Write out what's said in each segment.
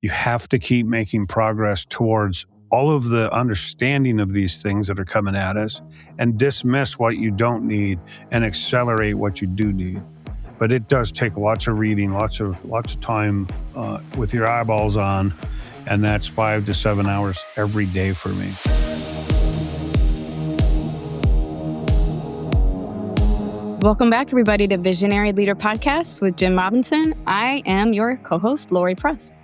You have to keep making progress towards all of the understanding of these things that are coming at us and dismiss what you don't need and accelerate what you do need. But it does take lots of reading, lots of time with your eyeballs on, and that's 5 to 7 hours every day for me. Welcome back, everybody, to Visionary Leader Podcast with Jim Robinson. I am your co-host, Lori Prust.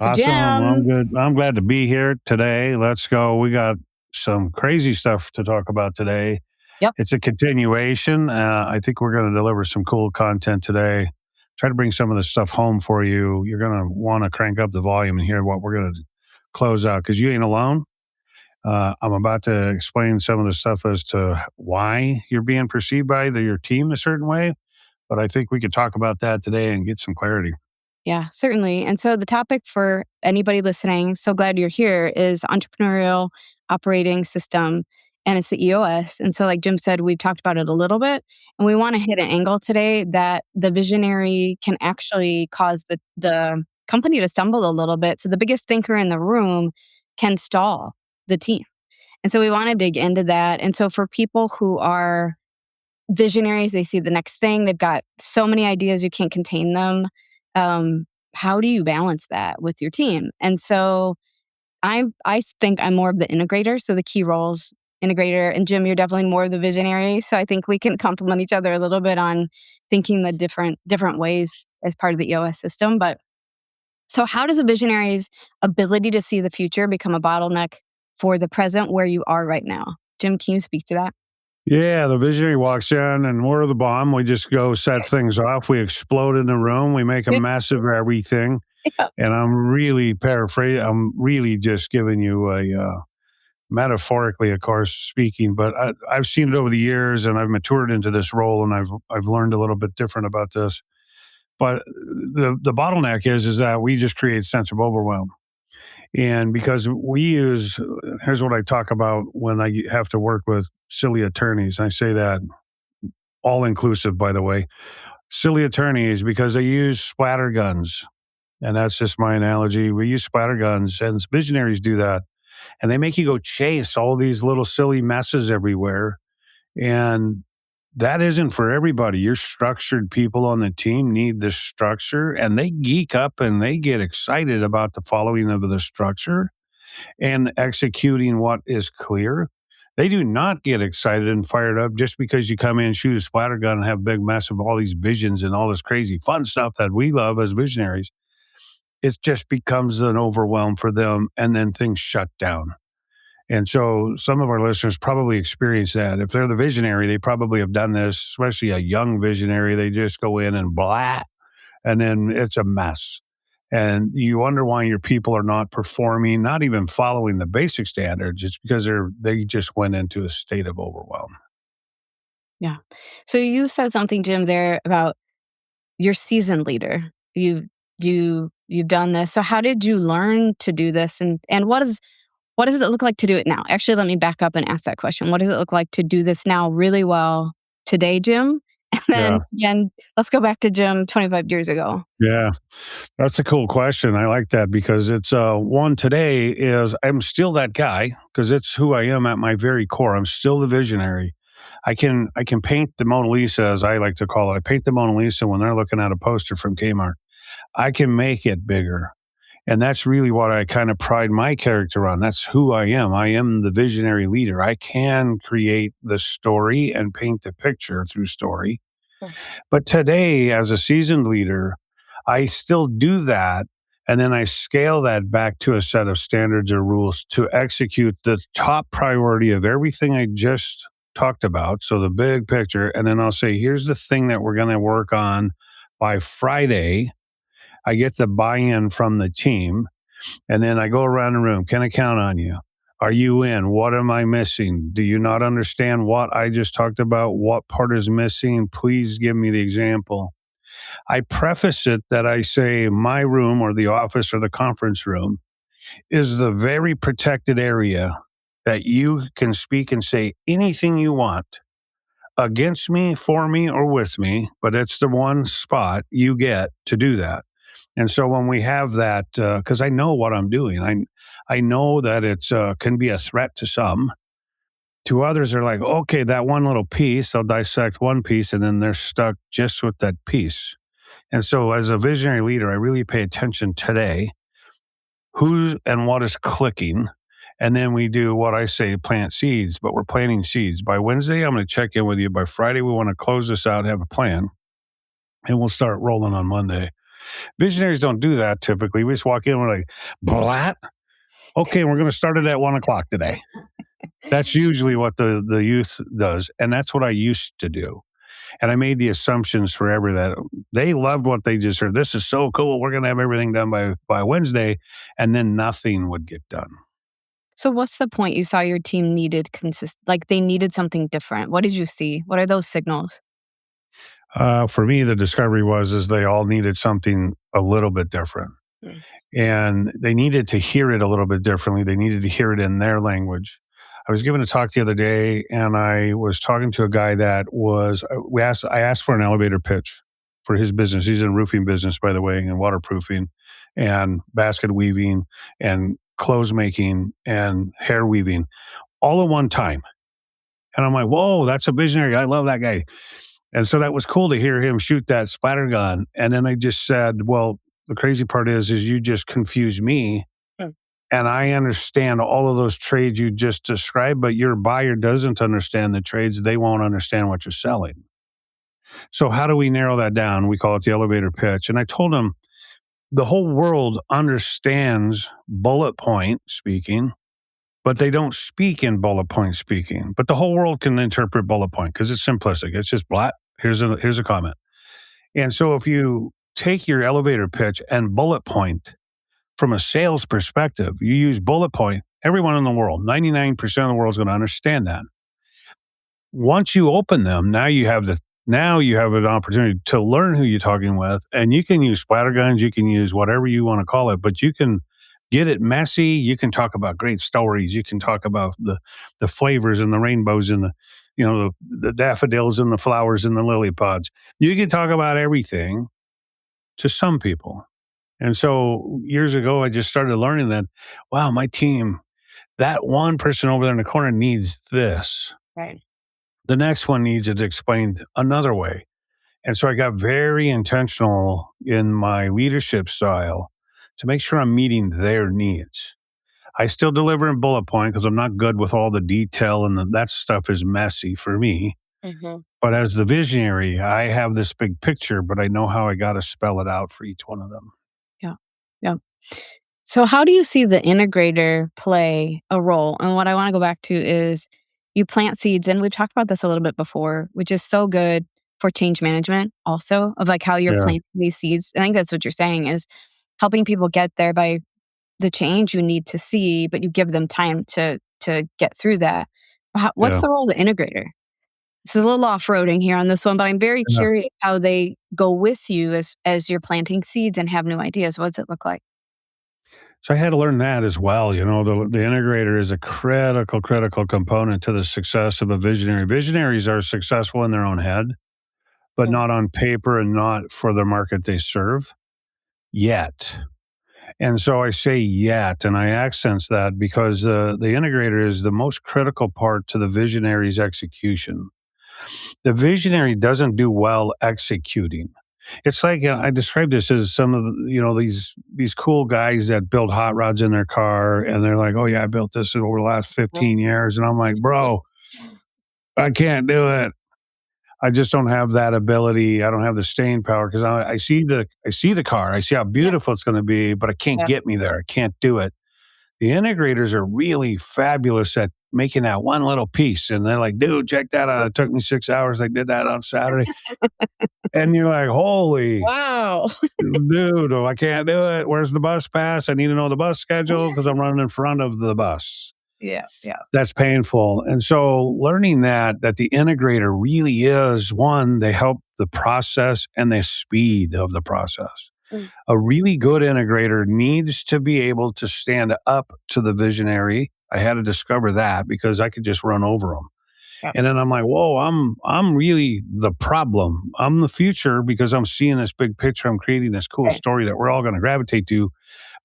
So, awesome. Jim, I'm good. I'm glad to be here today. Let's go. We got some crazy stuff to talk about today. Yep. It's a continuation. I think we're going to deliver some cool content today. Try to bring some of this stuff home for you. You're going to want to crank up the volume and hear what we're going to close out because you ain't alone. I'm about to explain some of the stuff as to why you're being perceived by your team a certain way, but I think we could talk about that today and get some clarity. Yeah, certainly. And so the topic for anybody listening, so glad you're here, is Entrepreneurial Operating System, and it's the EOS. And so like Jim said, we've talked about it a little bit, and we want to hit an angle today that the visionary can actually cause the company to stumble a little bit. So the biggest thinker in the room can stall the team. And so we want to dig into that. And so for people who are visionaries, they see the next thing, they've got so many ideas, you can't contain them. How do you balance that with your team? And so I think I'm more of the integrator. So the key roles, integrator, and Jim, you're definitely more of the visionary. So I think we can complement each other a little bit on thinking the different ways as part of the EOS system. But so how does a visionary's ability to see the future become a bottleneck for the present where you are right now? Jim, can you speak to that? Yeah, the visionary walks in and we're the bomb. We just go set things off. We explode in the room. We make a mess of everything. Yeah. And I'm really paraphrasing. I'm really just giving you a metaphorically, of course, speaking, but I've seen it over the years and I've matured into this role and I've learned a little bit different about this. But the bottleneck is that we just create a sense of overwhelm. And because here's what I talk about when I have to work with silly attorneys. I say that all inclusive, by the way, silly attorneys, because they use splatter guns. And that's just my analogy. We use splatter guns and visionaries do that. And they make you go chase all these little silly messes everywhere. And that isn't for everybody. Your structured people on the team need this structure and they geek up and they get excited about the following of the structure and executing what is clear. They do not get excited and fired up just because you come in, shoot a splatter gun and have a big mess of all these visions and all this crazy fun stuff that we love as visionaries. It just becomes an overwhelm for them and then things shut down. And so some of our listeners probably experience that. If they're the visionary, they probably have done this, especially a young visionary. They just go in and blah, and then it's a mess. And you wonder why your people are not performing, not even following the basic standards. It's because they just went into a state of overwhelm. Yeah. So you said something, Jim, there about your seasoned leader. You've done this. So how did you learn to do this? And what does it look like to do it now? Actually, let me back up and ask that question. What does it look like to do this now really well today, Jim? And then again, let's go back to Jim 25 years ago. Yeah, that's a cool question. I like that because it's one today is I'm still that guy because it's who I am at my very core. I'm still the visionary. I can paint the Mona Lisa, as I like to call it. I paint the Mona Lisa when they're looking at a poster from Kmart. I can make it bigger. And that's really what I kind of pride my character on. That's who I am. I am the visionary leader. I can create the story and paint the picture through story. But today, as a seasoned leader, I still do that. And then I scale that back to a set of standards or rules to execute the top priority of everything I just talked about. So the big picture. And then I'll say, here's the thing that we're going to work on by Friday. I get the buy-in from the team, and then I go around the room. Can I count on you? Are you in? What am I missing? Do you not understand what I just talked about? What part is missing? Please give me the example. I preface it that I say my room or the office or the conference room is the very protected area that you can speak and say anything you want against me, for me, or with me, but it's the one spot you get to do that. And so when we have that, because I know what I'm doing, I know that it's can be a threat to some. To others, they're like, okay, that one little piece, they'll dissect one piece and then they're stuck just with that piece. And so as a visionary leader, I really pay attention today, who and what is clicking. And then we do what I say, plant seeds, but we're planting seeds. By Wednesday, I'm going to check in with you. By Friday, we want to close this out, have a plan, and we'll start rolling on Monday. Visionaries don't do that typically. We just walk in and we're like, blat. Okay, we're going to start it at 1:00 today. That's usually what the youth does. And that's what I used to do. And I made the assumptions forever that they loved what they just heard. This is so cool. We're going to have everything done by Wednesday. And then nothing would get done. So what's the point you saw your team needed like they needed something different? What did you see? What are those signals? For me, the discovery is they all needed something a little bit different. Mm. And they needed to hear it a little bit differently. They needed to hear it in their language. I was given a talk the other day, and I was talking to a guy that I asked for an elevator pitch for his business. He's in a roofing business, by the way, and waterproofing and basket weaving and clothes making and hair weaving all at one time. And I'm like, whoa, that's a visionary. I love that guy. And so that was cool to hear him shoot that splatter gun. And then I just said, well, the crazy part is you just confuse me. And I understand all of those trades you just described, but your buyer doesn't understand the trades. They won't understand what you're selling. So how do we narrow that down? We call it the elevator pitch. And I told him the whole world understands bullet point speaking, but they don't speak in bullet point speaking. But the whole world can interpret bullet point because it's simplistic. It's just blat. Here's a comment. And so if you take your elevator pitch and bullet point from a sales perspective, you use bullet point, everyone in the world, 99% of the world is going to understand that. Once you open them, now you have an opportunity to learn who you're talking with, and you can use splatter guns, you can use whatever you want to call it, but you can get it messy. You can talk about great stories. You can talk about the flavors and the rainbows and the daffodils and the flowers and the lily pods. You can talk about everything to some people. And so years ago, I just started learning that, wow, my team, that one person over there in the corner needs this. Right. The next one needs it explained another way. And so I got very intentional in my leadership style to make sure I'm meeting their needs. I still deliver in bullet point because I'm not good with all the detail, and that stuff is messy for me. Mm-hmm. But as the visionary, I have this big picture, but I know how I got to spell it out for each one of them. Yeah. Yeah. So how do you see the integrator play a role? And what I want to go back to is you plant seeds, and we've talked about this a little bit before, which is so good for change management also, of like how you're planting these seeds. I think that's what you're saying, is helping people get there by the change you need to see, but you give them time to get through that. What's the role of the integrator? It's a little off-roading here on this one, but I'm very curious how they go with you as you're planting seeds and have new ideas. What does it look like? So I had to learn that as well. You know, the integrator is a critical component to the success of a visionary. Visionaries are successful in their own head, but not on paper and not for the market they serve yet. And so I say yet, and I accent that because the integrator is the most critical part to the visionary's execution. The visionary doesn't do well executing. It's like I describe this as some of these cool guys that build hot rods in their car, and they're like, "Oh yeah, I built this over the last 15 years," and I'm like, "Bro, I can't do it. I just don't have that ability. I don't have the staying power because I see the car. I see how beautiful it's going to be, but it can't get me there. I can't do it." The integrators are really fabulous at making that one little piece. And they're like, dude, check that out. It took me 6 hours. I did that on Saturday. And you're like, holy Wow. dude, I can't do it. Where's the bus pass? I need to know the bus schedule because I'm running in front of the bus. Yeah. That's painful. And so learning that the integrator really is one, they help the process and the speed of the process. A really good integrator needs to be able to stand up to the visionary. I had to discover that because I could just run over them. Yep. And then I'm like, whoa, I'm really the problem. I'm the future because I'm seeing this big picture. I'm creating this cool Right. story that we're all going to gravitate to.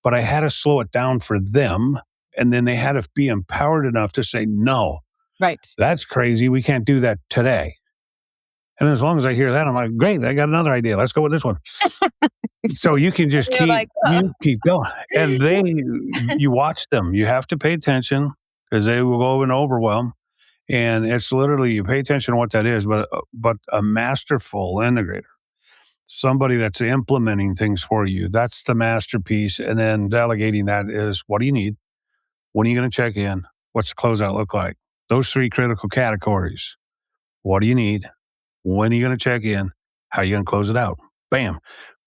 But I had to slow it down for them. And then they had to be empowered enough to say, no, Right. that's crazy. We can't do that today. And as long as I hear that, I'm like, great, I got another idea. Let's go with this one. So you can just You're like, keep going. And you watch them. You have to pay attention because they will go in overwhelm. And it's literally, you pay attention to what that is, but a masterful integrator, somebody that's implementing things for you, that's the masterpiece. And then delegating that is, what do you need? When are you going to check in? What's the closeout look like? Those three critical categories. What do you need? When are you going to check in? How are you going to close it out? Bam.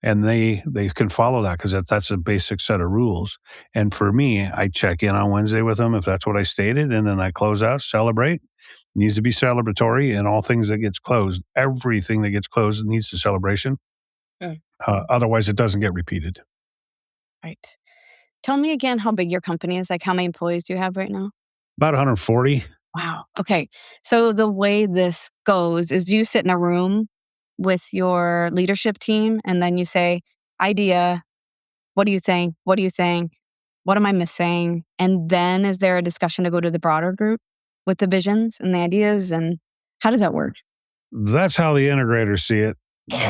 And they can follow that because that's a basic set of rules. And for me, I check in on Wednesday with them if that's what I stated, and then I close out, celebrate. It needs to be celebratory, and all things that gets closed, everything that gets closed needs a celebration. Otherwise, it doesn't get repeated. right. Tell me again how big your company is. Like, how many employees do you have right now? About 140. Wow. Okay. So the way this goes is you sit in a room with your leadership team and then you say, idea, what are you saying? What are you saying? What am I missing? And then is there a discussion to go to the broader group with the visions and the ideas? And how does that work? That's how the integrators see it.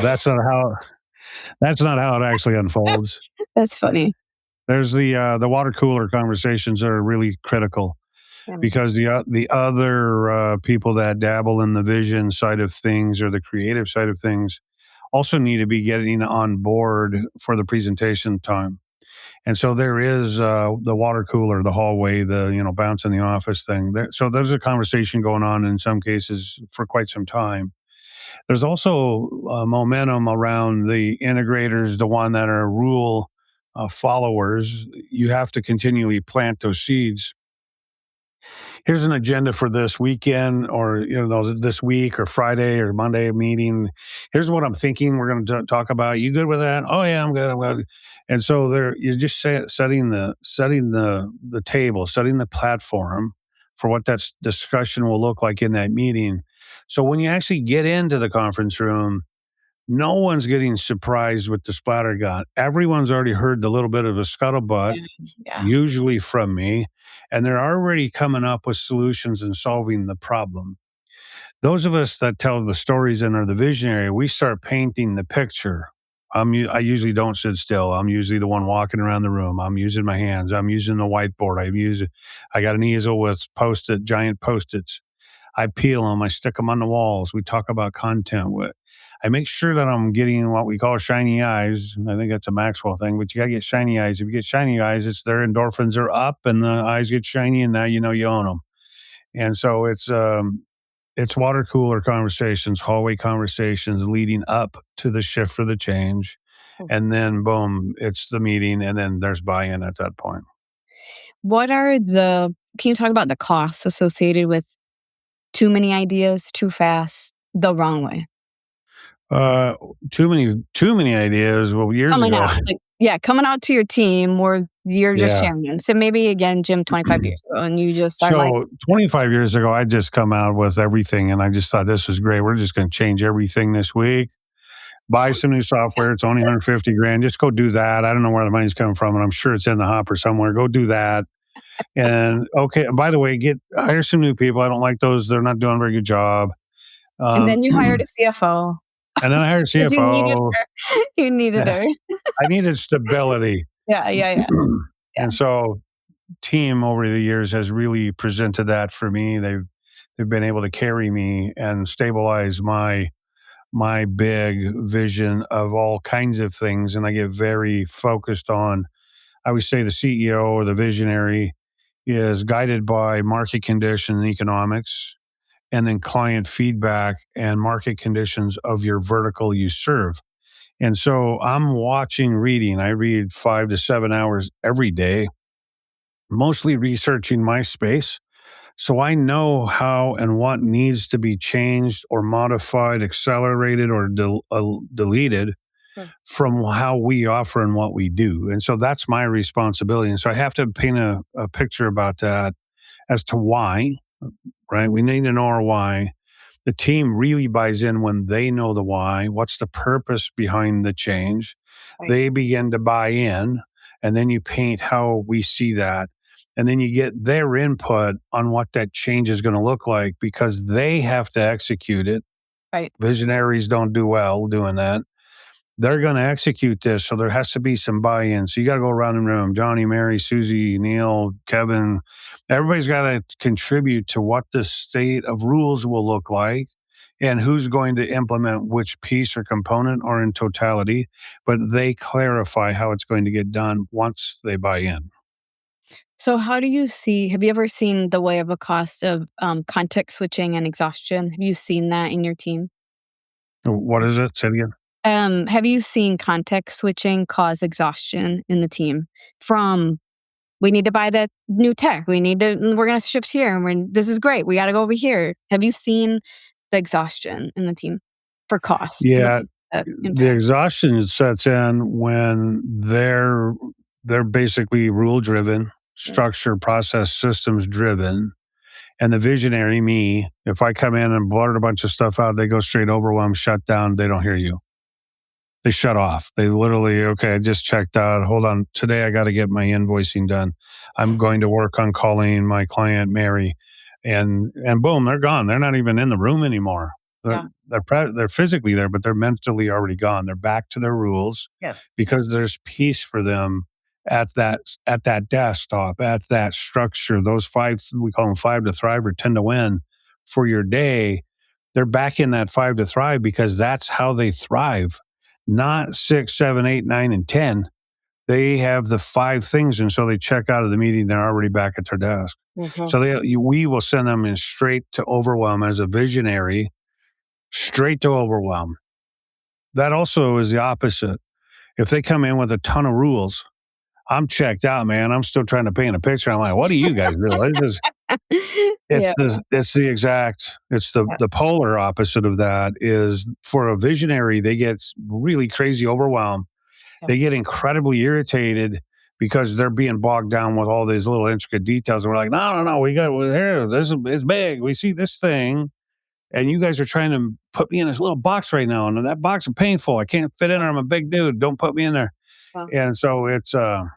That's not how it actually unfolds. That's funny. There's the water cooler conversations that are really critical because the other people that dabble in the vision side of things or the creative side of things also need to be getting on board for the presentation time. And so there is the water cooler, the hallway, the bounce in the office thing. So there's a conversation going on in some cases for quite some time. There's also momentum around the integrators, the one that are rule followers. You have to continually plant those seeds. Here's an agenda for this weekend or this week or Friday or Monday meeting. Here's what I'm thinking we're going to talk about. You good with that? Oh yeah, I'm good. And so you're just setting the table, setting the platform for what that discussion will look like in that meeting. So when you actually get into the conference room, no one's getting surprised with the splatter gun. Everyone's already heard the little bit of a scuttlebutt, usually from me, and they're already coming up with solutions and solving the problem. Those of us that tell the stories and are the visionary, we start painting the picture. I usually don't sit still. I'm usually the one walking around the room. I'm using my hands. I'm using the whiteboard. I got an easel with giant Post-its. I peel them. I stick them on the walls. We talk about content. I make sure that I'm getting what we call shiny eyes. I think that's a Maxwell thing, but you got to get shiny eyes. If you get shiny eyes, it's their endorphins are up and the eyes get shiny, and now you own them. And so it's water cooler conversations, hallway conversations leading up to the shift or the change. And then boom, it's the meeting, and then there's buy-in at that point. Can you talk about the costs associated with too many ideas, too fast, the wrong way? Too many ideas. Well, years Coming ago. out, coming out to your team or you're just sharing them. So maybe again, Jim, 25 years ago, and you just are like. So 25 years ago, I just come out with everything, and I just thought this was great. We're just going to change everything this week. Buy some new software. It's only $150,000. Just go do that. I don't know where the money's coming from, and I'm sure it's in the hopper somewhere. Go do that. And okay, by the way, hire some new people. I don't like those. They're not doing a very good job. And then you hired a CFO. And then I hired a CFO. You needed her. I needed stability. Yeah. And so team over the years has really presented that for me. They've been able to carry me and stabilize my big vision of all kinds of things. And I get very focused on, I always say the CEO or the visionary is guided by market conditions and economics, and then client feedback and market conditions of your vertical you serve. And so I'm reading. I read 5 to 7 hours every day, mostly researching my space. So I know how and what needs to be changed or modified, accelerated, or deleted from how we offer and what we do. And so that's my responsibility. And so I have to paint a picture about that as to why. right? We need to know our why. The team really buys in when they know the why. What's the purpose behind the change? Right. They begin to buy in, and then you paint how we see that. And then you get their input on what that change is going to look like because they have to execute it. Right. Visionaries don't do well doing that. They're going to execute this. So there has to be some buy in. So you got to go around the room Johnny, Mary, Susie, Neil, Kevin. Everybody's got to contribute to what the state of rules will look like and who's going to implement which piece or component or in totality. But they clarify how it's going to get done once they buy in. So, how do you see? Have you ever seen the way of a cost of context switching and exhaustion? Have you seen that in your team? What is it? Say it again. Have you seen context switching cause exhaustion in the team from we need to buy that new tech, we're going to shift here, and this is great, we got to go over here. Have you seen the exhaustion in the team for cost? Yeah, the Impact. exhaustion sets in when they're basically rule driven, structure, process, systems driven. And the visionary, me, if I come in and blurt a bunch of stuff out, they go straight overwhelm, shut down, they don't hear you. They shut off. They literally, okay, I just checked out. Hold on. Today I got to get my invoicing done. I'm going to work on calling my client, Mary. And boom, they're gone. They're not even in the room anymore. Yeah. They're physically there, but they're mentally already gone. They're back to their rules because there's peace for them at that desktop, at that structure. Those five, we call them 5 to thrive or 10 to win for your day. They're back in that 5 to thrive because that's how they thrive. Not 6, 7, 8, 9, and 10. They have the 5 things, and so they check out of the meeting. They're already back at their desk. Mhm. So we will send them in straight to overwhelm as a visionary, straight to overwhelm. That also is the opposite. If they come in with a ton of rules, I'm checked out, man. I'm still trying to paint a picture. I'm like, what do you guys do? Yeah. It's the polar opposite of that is for a visionary, they get really crazy overwhelmed. Yeah. They get incredibly irritated because they're being bogged down with all these little intricate details. And we're like, no, we're here. It's big. We see this thing. And you guys are trying to put me in this little box right now. And that box is painful. I can't fit in there. I'm a big dude. Don't put me in there. Wow. And so it's a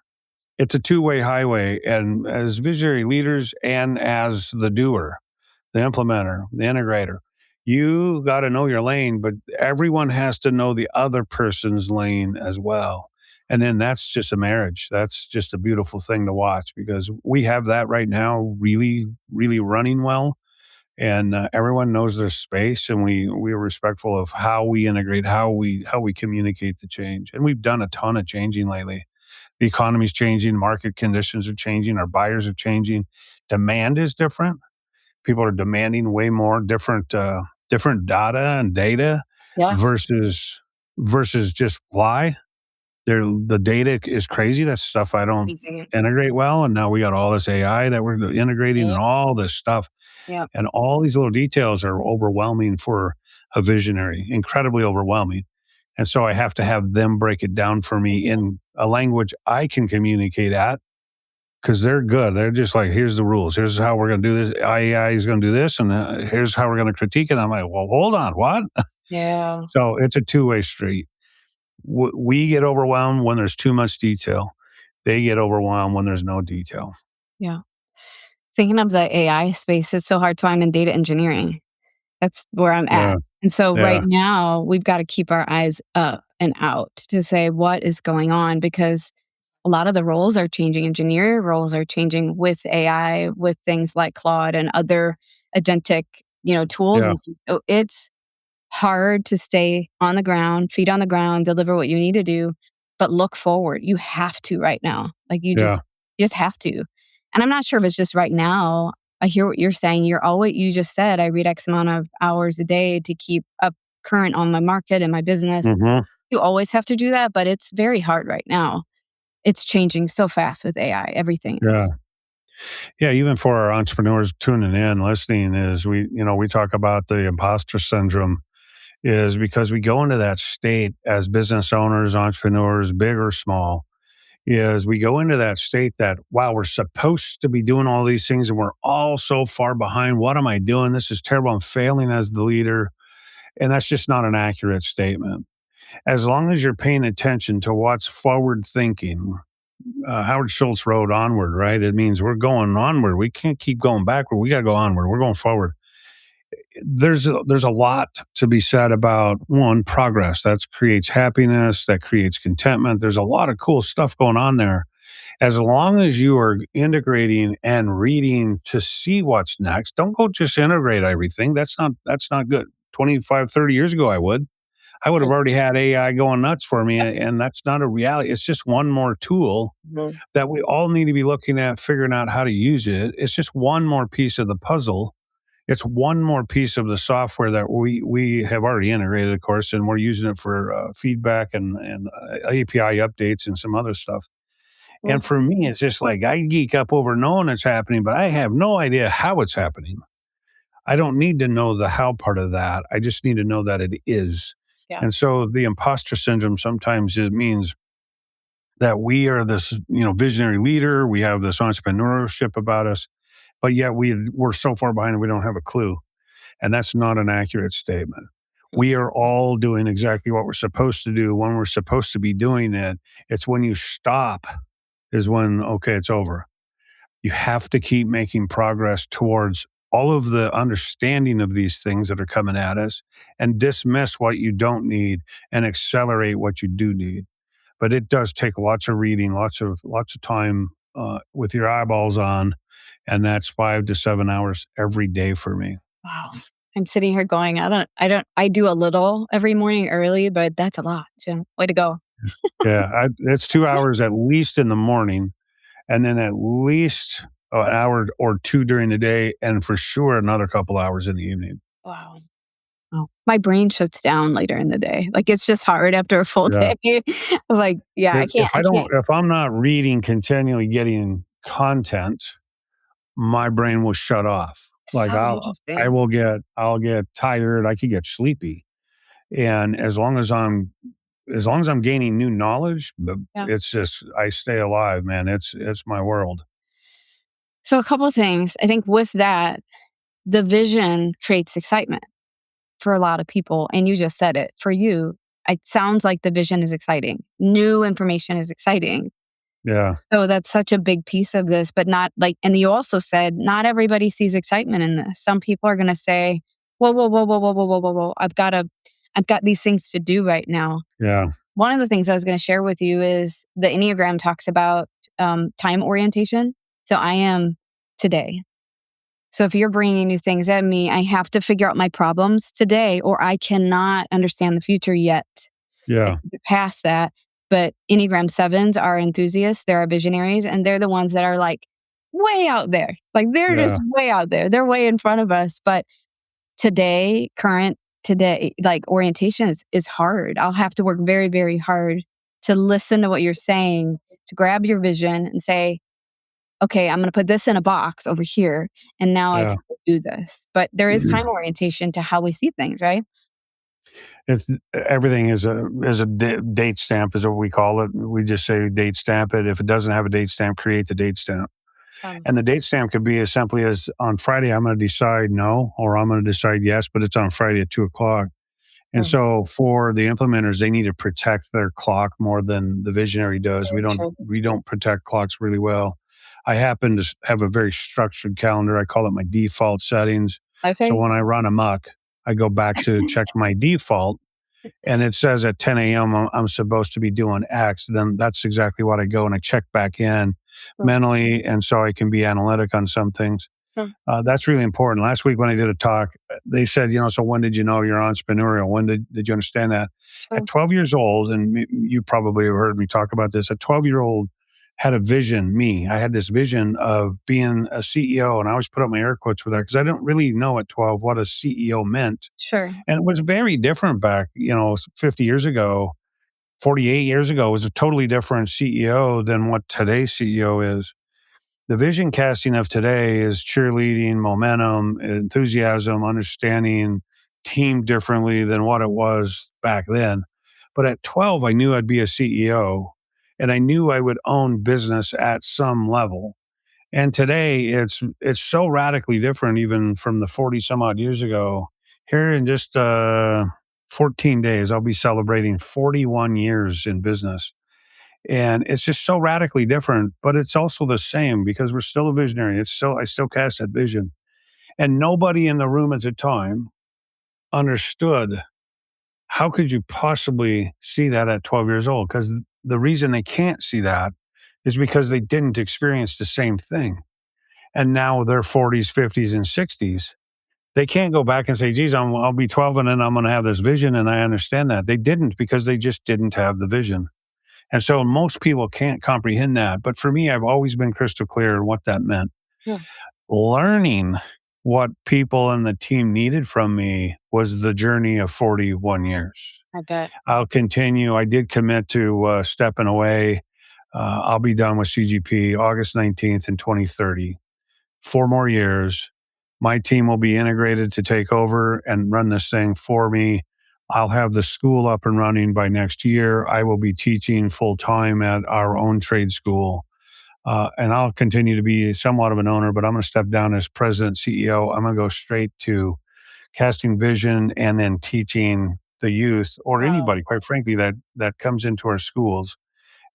two-way highway. And as visionary leaders and as the doer, the implementer, the integrator, you got to know your lane, but everyone has to know the other person's lane as well. And then that's just a marriage. That's just a beautiful thing to watch because we have that right now really, really running well. And everyone knows their space, and we are respectful of how we integrate, how we communicate the change. And we've done a ton of changing lately. The economy's changing, market conditions are changing, our buyers are changing, demand is different. People are demanding way more different data and data Yeah. versus just why. The data is crazy. That's stuff I don't Easy. integrate well. And now we got all this AI that we're integrating and all this stuff. Yeah. And all these little details are overwhelming for a visionary, incredibly overwhelming. And so I have to have them break it down for me in a language I can communicate at because they're good. They're just like, here's the rules. Here's how we're going to do this. AI is going to do this. And here's how we're going to critique it. I'm like, well, hold on. What? Yeah. So it's a two-way street. We get overwhelmed when there's too much detail. They get overwhelmed when there's no detail. Yeah. Thinking of the AI space, it's so hard. So I'm in data engineering. That's where I'm Yeah. at. And so right Yeah. now we've got to keep our eyes up and out to say what is going on because a lot of the roles are changing. Engineer roles are changing with AI, with things like Claude and other agentic, tools. Yeah. And things. So it's hard to stay on the ground, feet on the ground, deliver what you need to do, but look forward. You have to right now. Like you Yeah. just have to. And I'm not sure if it's just right now. I hear what you're saying. You just said, I read X amount of hours a day to keep up current on my market and my business. Mm-hmm. You always have to do that, but it's very hard right now. It's changing so fast with AI. Everything Yeah. is. Yeah, even for our entrepreneurs tuning in, listening, is we talk about the imposter syndrome is because we go into that state as business owners, entrepreneurs, big or small, is we go into that state that, wow, we're supposed to be doing all these things and we're all so far behind. What am I doing? This is terrible. I'm failing as the leader. And that's just not an accurate statement. As long as you're paying attention to what's forward thinking, Howard Schultz wrote onward, right? It means we're going onward. We can't keep going backward. We got to go onward. We're going forward. There's a lot to be said about one, progress. That creates happiness, that creates contentment. There's a lot of cool stuff going on there. As long as you are integrating and reading to see what's next, don't go just integrate everything. That's not good. 25, 30 years ago, I would have already had AI going nuts for me, and that's not a reality. It's just one more tool Mhm. that we all need to be looking at, figuring out how to use it. It's just one more piece of the puzzle. It's one more piece of the software that we have already integrated, of course, and we're using it for feedback and API updates and some other stuff. And Well, for me, it's just like I geek up over knowing it's happening, but I have no idea how it's happening. I don't need to know the how part of that. I just need to know that it is. yeah. And so the imposter syndrome sometimes it means that we are this, visionary leader. We have this entrepreneurship about us, but yet we're so far behind we don't have a clue. And that's not an accurate statement. We are all doing exactly what we're supposed to do when we're supposed to be doing it. It's when you stop is when, okay, it's over. You have to keep making progress towards all of the understanding of these things that are coming at us and dismiss what you don't need and accelerate what you do need. But it does take lots of reading, lots of time with your eyeballs on, and that's 5 to 7 hours every day for me. Wow. I'm sitting here going, I do a little every morning early, but that's a lot. So way to go. Yeah, it's 2 hours at least in the morning, and then at least an hour or two during the day, and for sure another couple hours in the evening. Wow. Oh, my brain shuts down later in the day. Like it's just hard after a full Yeah. day. I'm like, yeah, If I can't. if I'm not reading continually getting content, my brain will shut off. Like So interesting. I'll get tired, I could get sleepy. And as long as I'm gaining new knowledge, Yeah. it's just I stay alive, man. It's my world. So a couple of things. I think with that, the vision creates excitement for a lot of people. And you just said it. For you, it sounds like the vision is exciting. New information is exciting. Yeah, So that's such a big piece of this, but not like, and you also said not everybody sees excitement in this. Some people are going to say, whoa, whoa, whoa, whoa, whoa, whoa, whoa, whoa, whoa. I've got these things to do right now. yeah, One of the things I was going to share with you is the Enneagram talks about time orientation. So I am today. So if you're bringing new things at me, I have to figure out my problems today, or I cannot understand the future yet. I yeah, can get past that. But Enneagram sevens are enthusiasts, they're our visionaries, and they're the ones that are like way out there. Like they're yeah, just way out there. They're way in front of us. But current today, like orientation is hard. I'll have to work very, very hard to listen to what you're saying, to grab your vision and say, okay, I'm going to put this in a box over here. And now I yeah. can do this. But there is time orientation to how we see things, right? If everything is a date stamp is what we call it. We just say date stamp it. If it doesn't have a date stamp, create the date stamp. Um, And the date stamp could be as simply as on Friday, I'm going to decide no, or I'm going to decide yes, but it's on Friday at 2 o'clock. And mm, so for the implementers, they need to protect their clock more than the visionary does. We very don't true. we don't protect clocks really well. I happen to have a very structured calendar. I call it my default settings. So Okay. when I run amok, I go back to check my default and it says at 10 a.m. I'm supposed to be doing X. Then that's exactly what I go and I check back in Mm, mentally. And so I can be analytic on some things. mm, That's really important. Last week when I did a talk, they said, so when did you know you're entrepreneurial? When did you understand that? At sure. 12 years old, and you probably have heard me talk about this, a 12-year-old had a vision, me. I had this vision of being a CEO, and I always put up my air quotes with that because I didn't really know at 12 what a CEO meant. Sure. And it was very different back, 50 years ago, 48 years ago, it was a totally different CEO than what today's CEO is. The vision casting of today is cheerleading, momentum, enthusiasm, understanding team differently than what it was back then. But at 12, I knew I'd be a CEO. and I knew I would own business at some level. And today it's so radically different even from the 40 some odd years ago. Here in just 14 days, I'll be celebrating 41 years in business. And it's just so radically different, but it's also the same because we're still a visionary. I still cast that vision. And nobody in the room at the time understood how could you possibly see that at 12 years old? Because the reason they can't see that is because they didn't experience the same thing. And now they're 40s, 50s, and 60s. They can't go back and say, geez, I'll be 12 and then I'm going to have this vision. And I understand that. They didn't because they just didn't have the vision. And so most people can't comprehend that. But for me, I've always been crystal clear on what that meant. Yeah. Learning what people in the team needed from me was the journey of 41 years. I bet. I'll continue. I did commit to stepping away. I'll be done with CGP August 19th in 2030. 4 more years. My team will be integrated to take over and run this thing for me. I'll have the school up and running by next year. I will be teaching full time at our own trade school. And I'll continue to be somewhat of an owner, but I'm going to step down as president, CEO. I'm going to go straight to casting vision and then teaching the youth or anybody, quite frankly, that comes into our schools.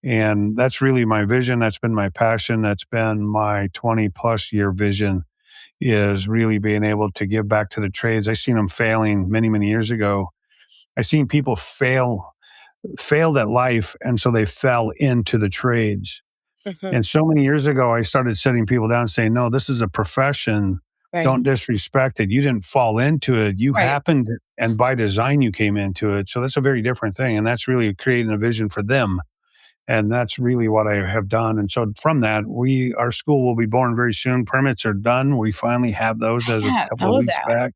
And that's really my vision. That's been my passion. That's been my 20 plus year vision, is really being able to give back to the trades. I seen them failing many, many years ago. I seen people failed at life. And so they fell into the trades. Mhm. And so many years ago, I started sitting people down saying, no, this is a profession. Right. Don't disrespect it. You didn't fall into it. You Right. happened, and by design, you came into it. So that's a very different thing. And that's really creating a vision for them. And that's really what I have done. And so from that, our school will be born very soon. Permits are done. We finally have those as of Yeah, a couple of know weeks that. back.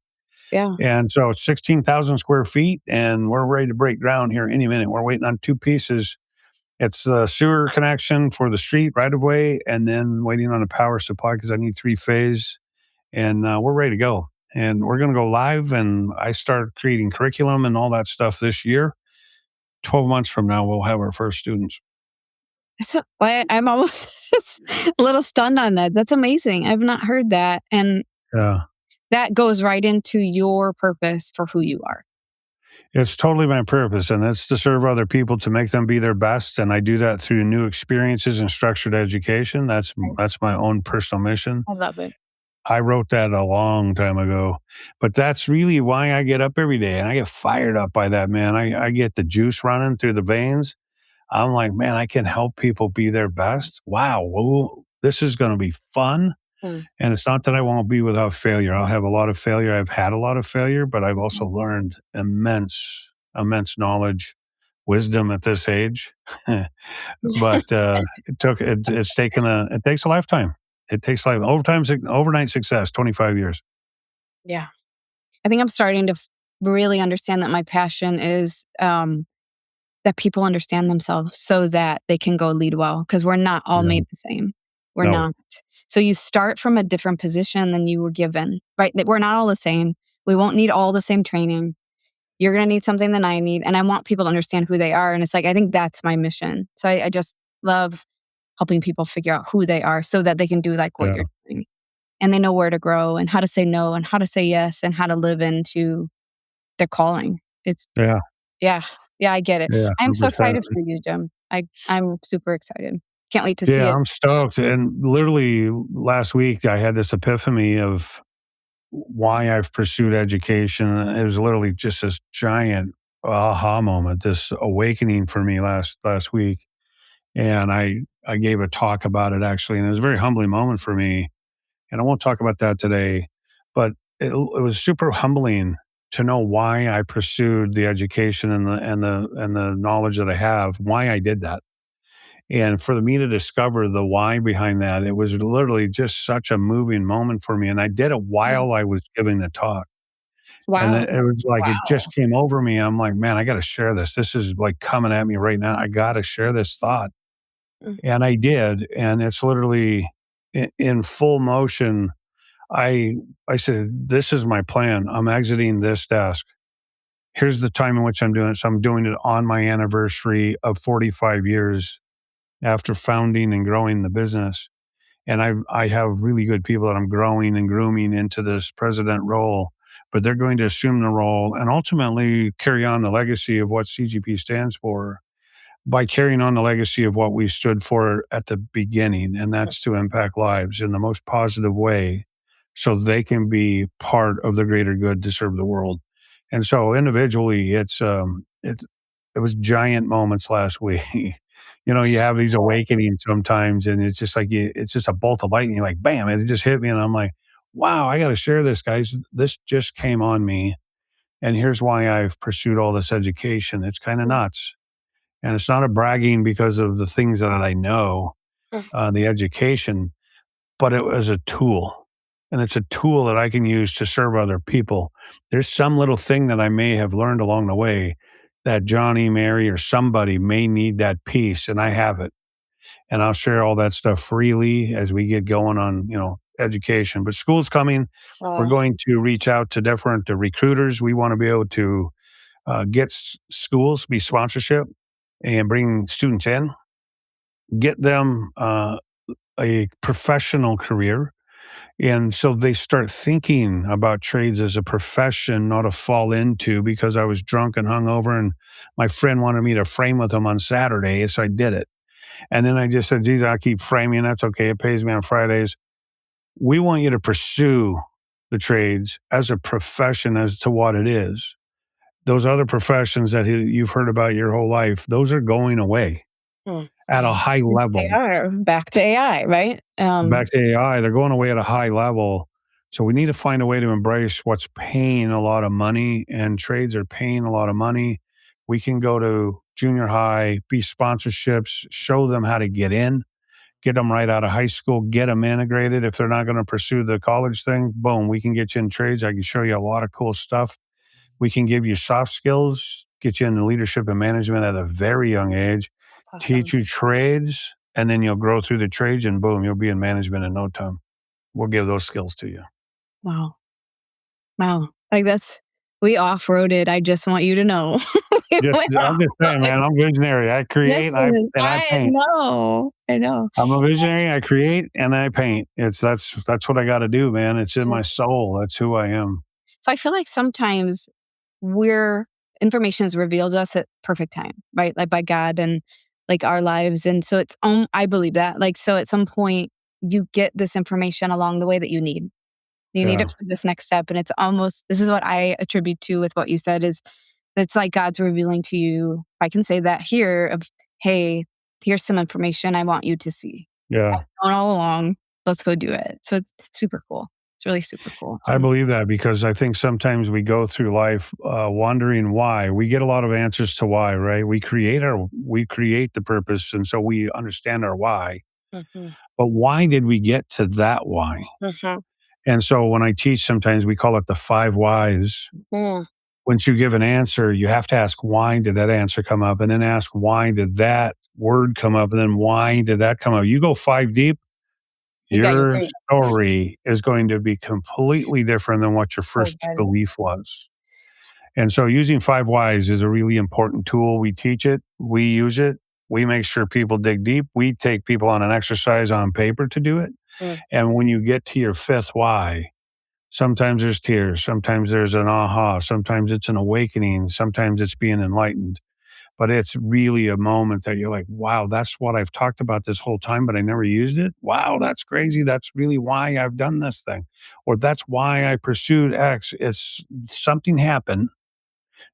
Yeah. And so it's 16,000 square feet, and we're ready to break ground here any minute. We're waiting on 2 pieces. It's the sewer connection for the street right of way, and then waiting on a power supply because I need 3-phase. And we're ready to go. And we're going to go live, and I start creating curriculum and all that stuff this year. 12 months from now, we'll have our first students. So I'm almost a little stunned on that. That's amazing. I've not heard that. And Yeah. that goes right into your purpose for who you are. It's totally my purpose, and it's to serve other people, to make them be their best. And I do that through new experiences and structured education. That's my own personal mission. I love it. I wrote that a long time ago, but that's really why I get up every day, and I get fired up by that, man. I get the juice running through the veins. I'm like, man, I can help people be their best. Wow, well, this is going to be fun. Mm. And it's not that I won't be without failure. I'll have a lot of failure. I've had a lot of failure, but I've also learned immense knowledge, wisdom at this age. But it takes a lifetime. It takes overnight success, 25 years. Yeah. I think I'm starting to really understand that my passion is that people understand themselves so that they can go lead well, because we're not all Yeah. made the same. We're No. not. So you start from a different position than you were given, right? That we're not all the same. We won't need all the same training. You're going to need something that I need. And I want people to understand who they are. And it's like, I think that's my mission. So I just love helping people figure out who they are so that they can do like what Yeah. you're doing. And they know where to grow and how to say no and how to say yes and how to live into their calling. It's, Yeah. yeah, I get it. Yeah. I'm so 100%. excited for you, Jim. I'm super excited. Can't wait to see Yeah, it. I'm stoked. And literally last week, I had this epiphany of why I've pursued education. It was literally just this giant aha moment, this awakening for me last week. And I gave a talk about it actually, and it was a very humbling moment for me. And I won't talk about that today, but it was super humbling to know why I pursued the education and the knowledge that I have, why I did that. And for me to discover the why behind that, it was literally just such a moving moment for me. And I did it while I was giving the talk. And Wow. it was like, it Wow. just came over me. I'm like, man, I got to share this. This is like coming at me right now. I got to share this thought. Mm. And I did. And it's literally in full motion. I said, this is my plan. I'm exiting this desk. Here's the time in which I'm doing it. So I'm doing it on my anniversary of 45 years after founding and growing the business. And I have really good people that I'm growing and grooming into this president role, but they're going to assume the role and ultimately carry on the legacy of what CGP stands for by carrying on the legacy of what we stood for at the beginning, and that's to impact lives in the most positive way so they can be part of the greater good to serve the world. And so individually, it was giant moments last week. You have these awakenings sometimes, and it's just like it's just a bolt of lightning, like bam, and it just hit me, and I'm like, wow, I got to share this, guys. This just came on me, and here's why I've pursued all this education. It's kind of nuts, and it's not a bragging because of the things that I know, the education, but it was a tool. And it's a tool that I can use to serve other people. There's some little thing that I may have learned along the way that Johnny, Mary, or somebody may need that piece, and I have it. And I'll share all that stuff freely as we get going on, education. But school's coming. We're going to reach out to different recruiters. We want to be able to get schools be sponsorship and bring students in, get them a professional career. And so they start thinking about trades as a profession, not a fall into, because I was drunk and hungover and my friend wanted me to frame with him on Saturday. So I did it. And then I just said, geez, I'll keep framing. That's okay. It pays me on Fridays. We want you to pursue the trades as a profession as to what it is. Those other professions that you've heard about your whole life, those are going away at a high level. They are back to AI, right? Back to AI, they're going away at a high level. So we need to find a way to embrace what's paying a lot of money, and trades are paying a lot of money. We can go to junior high, be sponsorships, show them how to get in, get them right out of high school, get them integrated. If they're not going to pursue the college thing, boom, we can get you in trades. I can show you a lot of cool stuff. We can give you soft skills, get you into leadership and management at a very young age, teach you trades, and then you'll grow through the trades and boom, you'll be in management in no time. We'll give those skills to you. Wow. Like we off-roaded. I just want you to know. I'm just saying, man, I'm visionary. I create and I paint. I know. I'm a visionary. I create and I paint. That's what I got to do, man. It's in my soul. That's who I am. So I feel like sometimes information is revealed to us at perfect time, right? Like by God and like our lives. And so I believe that. Like, so at some point you get this information along the way that you need. You need it for this next step. And it's almost, this is what I attribute to with what you said, is it's like God's revealing to you, if I can say that here, of, hey, here's some information I want you to see. Yeah. I've known all along. Let's go do it. So it's super cool. It's really super cool. I believe that because I think sometimes we go through life wondering why. We get a lot of answers to why, right? We create the purpose, and so we understand our why. Mm-hmm. But why did we get to that why? Mm-hmm. And so when I teach, sometimes we call it the 5 whys. Mm-hmm. Once you give an answer, you have to ask, why did that answer come up? And then ask, why did that word come up? And then why did that come up? You go 5 deep, your story is going to be completely different than what your first belief was. And so using 5 whys is a really important tool. We teach it. We use it. We make sure people dig deep. We take people on an exercise on paper to do it. Mm. And when you get to your 5th why, sometimes there's tears. Sometimes there's an aha. Sometimes it's an awakening. Sometimes it's being enlightened. But it's really a moment that you're like, wow, that's what I've talked about this whole time, but I never used it. Wow, that's crazy. That's really why I've done this thing. Or that's why I pursued X. It's something happened.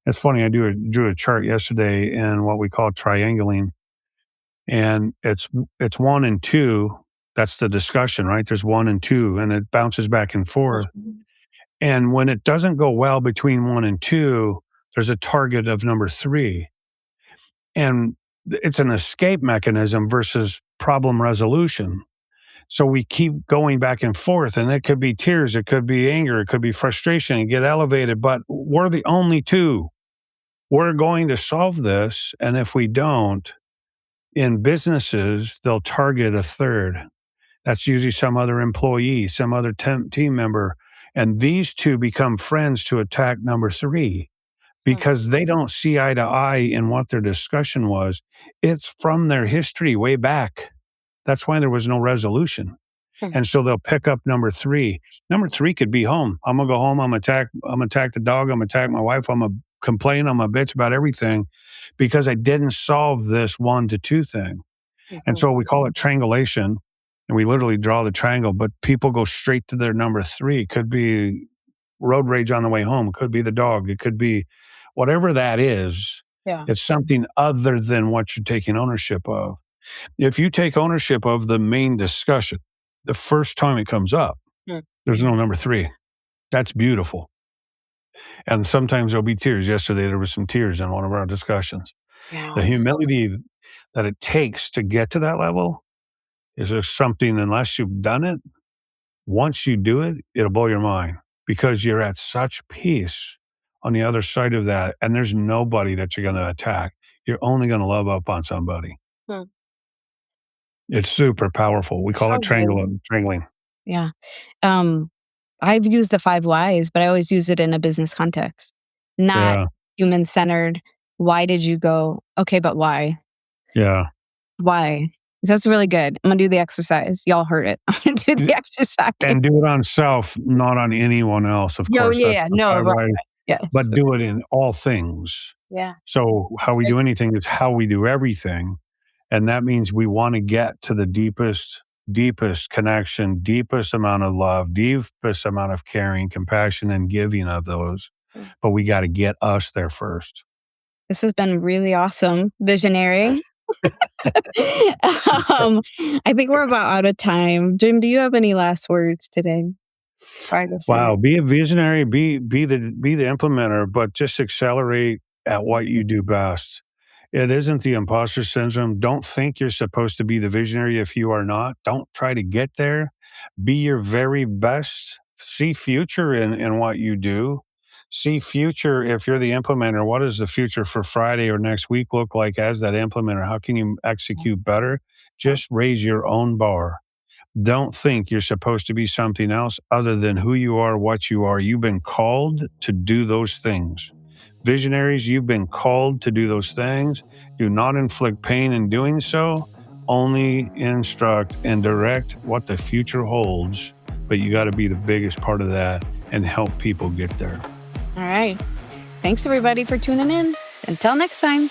It's funny. I drew a chart yesterday in what we call triangulating. And it's 1 and 2. That's the discussion, right? There's 1 and 2, and it bounces back and forth. And when it doesn't go well between 1 and 2, there's a target of number 3. And it's an escape mechanism versus problem resolution. So we keep going back and forth, and it could be tears, it could be anger, it could be frustration, and get elevated, but we're the only 2. We're going to solve this, and if we don't, in businesses, they'll target a 3rd. That's usually some other employee, some other team member, and these 2 become friends to attack number 3. because they don't see eye to eye in what their discussion was. It's from their history way back. That's why there was no resolution. And so they'll pick up number 3. Number 3 could be home. I'm gonna go home. I'm gonna attack the dog. I'm gonna attack my wife. I'm gonna complain. I'm gonna bitch about everything because I didn't solve this 1 to 2 thing. And so we call it triangulation, and we literally draw the triangle. But people go straight to their number 3. It could be road rage on the way home. It could be the dog. It could be whatever that is. Yeah. It's something other than what you're taking ownership of. If you take ownership of the main discussion, the first time it comes up, there's no number 3. That's beautiful. And sometimes there'll be tears. Yesterday, there was some tears in one of our discussions. Yeah. The humility that it takes to get to that level is just something, unless you've done it, once you do it, it'll blow your mind because you're at such peace on the other side of that. And there's nobody that you're going to attack. You're only going to love up on somebody. It's super powerful. We call it triangling. Yeah. I've used the 5 whys, but I always use it in a business context, not human-centered. Why did you go? Okay, but why? Yeah. Why? That's really good. I'm going to do the exercise. Y'all heard it. I'm going to do the exercise. And do it on self, not on anyone else, of course. Yeah. No, right. Yes. But do it in all things. Yeah. So how we do anything is how we do everything. And that means we want to get to the deepest connection, deepest amount of love, deepest amount of caring, compassion, and giving of those. But we got to get us there first. This has been really awesome. Visionary. I think we're about out of time. Jim, do you have any last words today? Wow, be a visionary, be the implementer, but just accelerate at what you do best. It isn't the imposter syndrome. Don't think you're supposed to be the visionary if you are not. Don't try to get there. Be your very best. See future in what you do. See future if you're the implementer. What does the future for Friday or next week look like as that implementer? How can you execute better? Just raise your own bar. Don't think you're supposed to be something else other than who you are, what you are. You've been called to do those things. Visionaries, you've been called to do those things. Do not inflict pain in doing so. Only instruct and direct what the future holds. But you got to be the biggest part of that and help people get there. All right. Thanks, everybody, for tuning in. Until next time.